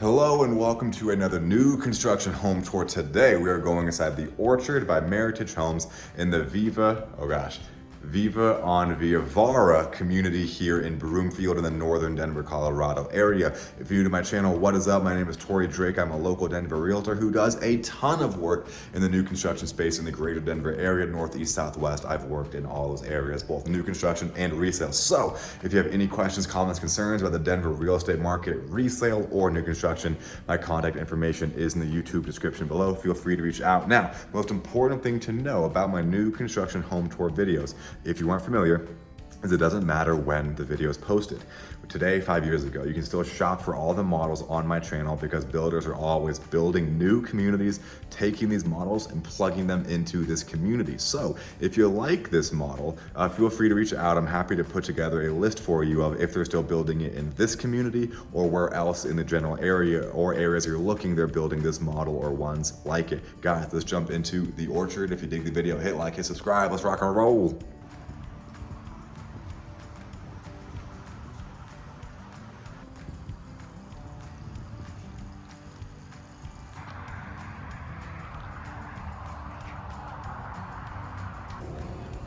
Hello and welcome to another new construction home tour. Today we are going inside the Orchard by Meritage Homes in the Vive on Via Varra community here in Broomfield in the northern Denver, Colorado area. If you're new to my channel, what is up? My name is Torrey Drake. I'm a local Denver realtor who does a ton of work in the new construction space in the greater Denver area, northeast, southwest. I've worked in all those areas, both new construction and resale. So if you have any questions, comments, concerns about the Denver real estate market, resale or new construction, my contact information is in the YouTube description below. Feel free to reach out. Now, most important thing to know about my new construction home tour videos, if you aren't familiar, is it doesn't matter when the video is posted. Today, 5 years ago, you can still shop for all the models on my channel because builders are always building new communities, taking these models and plugging them into this community. So if you like this model, feel free to reach out. I'm happy to put together a list for you of if they're still building it in this community or where else in the general area or areas you're looking, they're building this model or ones like it. Guys, let's jump into the Orchard. If you dig the video, hit like, hit subscribe. Let's rock and roll.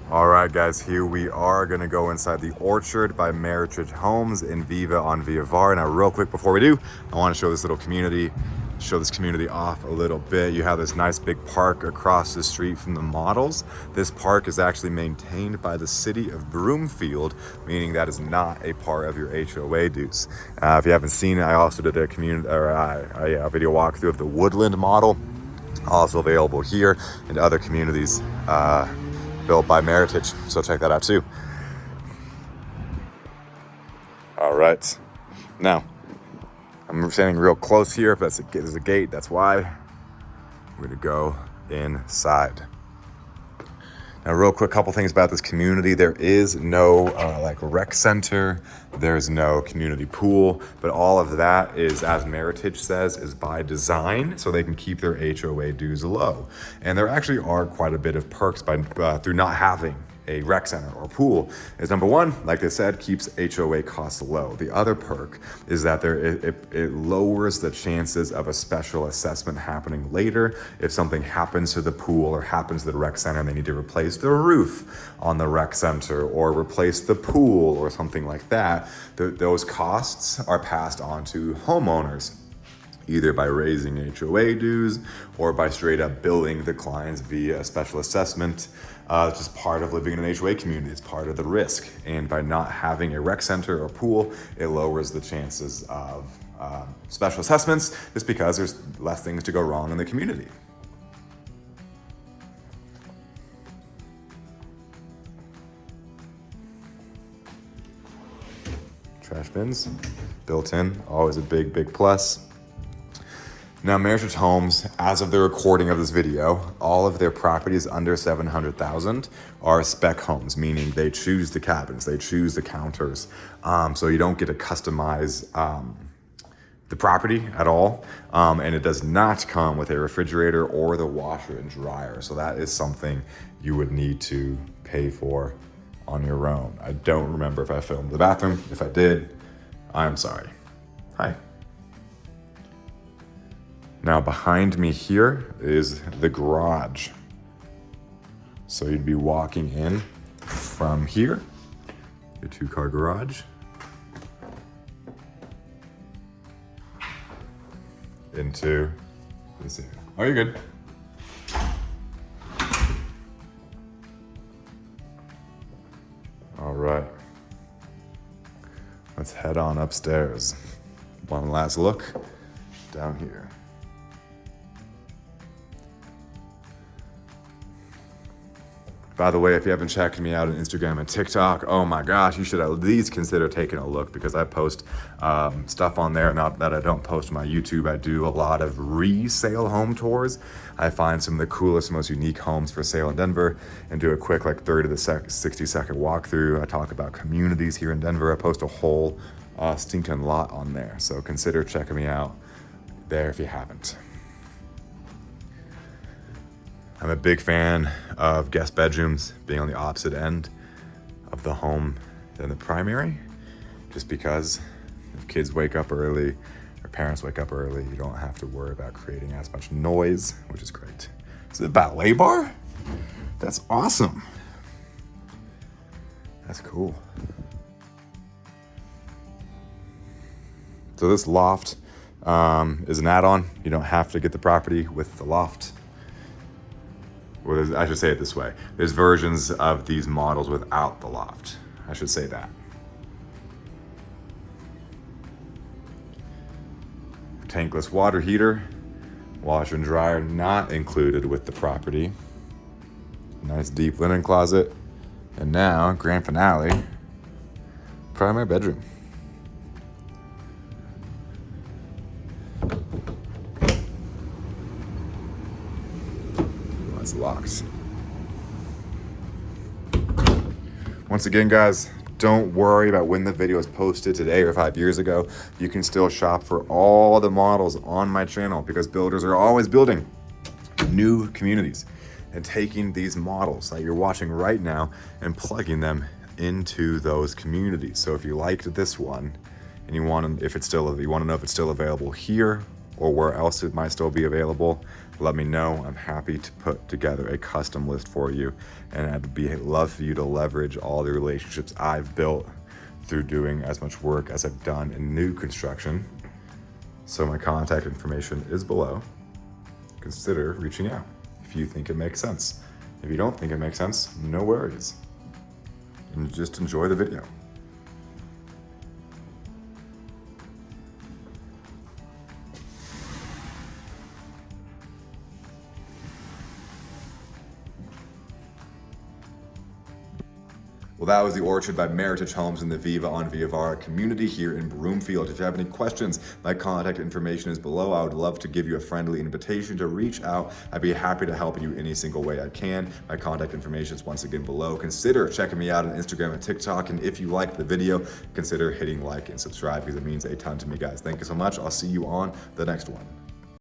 All right, guys, here we are gonna go inside the Orchard by Meritage Homes in Vive on Via Varra. Now, real quick before we do, I wanna show this little community, show this community off a little bit. You have this nice big park across the street from the models. This park is actually maintained by the city of Broomfield, meaning that is not a part of your HOA dues. If you haven't seen it, I also did a video walkthrough of the Woodland model, also available here and other communities built by Meritage, so check that out too. All right, now I'm standing real close here. If there's a gate, that's why. We're gonna go inside. Now, real quick, couple things about this community. There is no like rec center, there's no community pool, but all of that is, as Meritage says, is by design, so they can keep their HOA dues low. And there actually are quite a bit of perks through not having a rec center or pool. Is number one, like they said, keeps HOA costs low. The other perk is that it lowers the chances of a special assessment happening later. If something happens to the pool or happens to the rec center and they need to replace the roof on the rec center or replace the pool or something like that, those costs are passed on to homeowners, either by raising HOA dues or by straight up billing the clients via a special assessment. It's just part of living in an HOA community. It's part of the risk. And by not having a rec center or pool, it lowers the chances of special assessments just because there's less things to go wrong in the community. Trash bins, built in, always a big, big plus. Now, Meritage Homes, as of the recording of this video, all of their properties under 700,000 are spec homes, meaning they choose the cabins, they choose the counters. So you don't get to customize the property at all. And it does not come with a refrigerator or the washer and dryer. So that is something you would need to pay for on your own. I don't remember if I filmed the bathroom. If I did, I'm sorry. Hi. Now, behind me here is the garage. So you'd be walking in from here, your 2-car garage, into this area. Oh, you're good. All right, let's head on upstairs. One last look down here. By the way, if you haven't checked me out on Instagram and TikTok, oh my gosh, you should at least consider taking a look because I post stuff on there. Not that I don't post on my YouTube. I do a lot of resale home tours. I find some of the coolest, most unique homes for sale in Denver and do a quick 30 to 60 second walkthrough. I talk about communities here in Denver. I post a whole stinking lot on there. So consider checking me out there if you haven't. I'm a big fan of guest bedrooms being on the opposite end of the home than the primary, just because if kids wake up early, Our parents wake up early. You don't have to worry about creating as much noise, which is great. Is it a ballet bar? That's awesome. That's cool. So this loft is an add-on. You don't have to get the property with the loft. Well, I should say it this way. There's versions of these models without the loft. I should say that. Tankless water heater, washer and dryer not included with the property. Nice deep linen closet. And now, grand finale, primary bedroom. That's locked. Once again, guys, don't worry about when the video is posted, today or 5 years ago. You can still shop for all the models on my channel because builders are always building new communities and taking these models that you're watching right now and plugging them into those communities. So if you liked this one and you want to, you want to know if it's still available here or where else it might still be available, let me know. I'm happy to put together a custom list for you, and I'd love for you to leverage all the relationships I've built through doing as much work as I've done in new construction. So my contact information is below. Consider reaching out if you think it makes sense. If you don't think it makes sense, no worries. And just enjoy the video. Well, that was the Orchard by Meritage Homes in the Vive on Varra community here in Broomfield. If you have any questions, my contact information is below. I would love to give you a friendly invitation to reach out. I'd be happy to help you any single way I can. My contact information is once again below. Consider checking me out on Instagram and TikTok. And if you liked the video, consider hitting like and subscribe because it means a ton to me, guys. Thank you so much. I'll see you on the next one.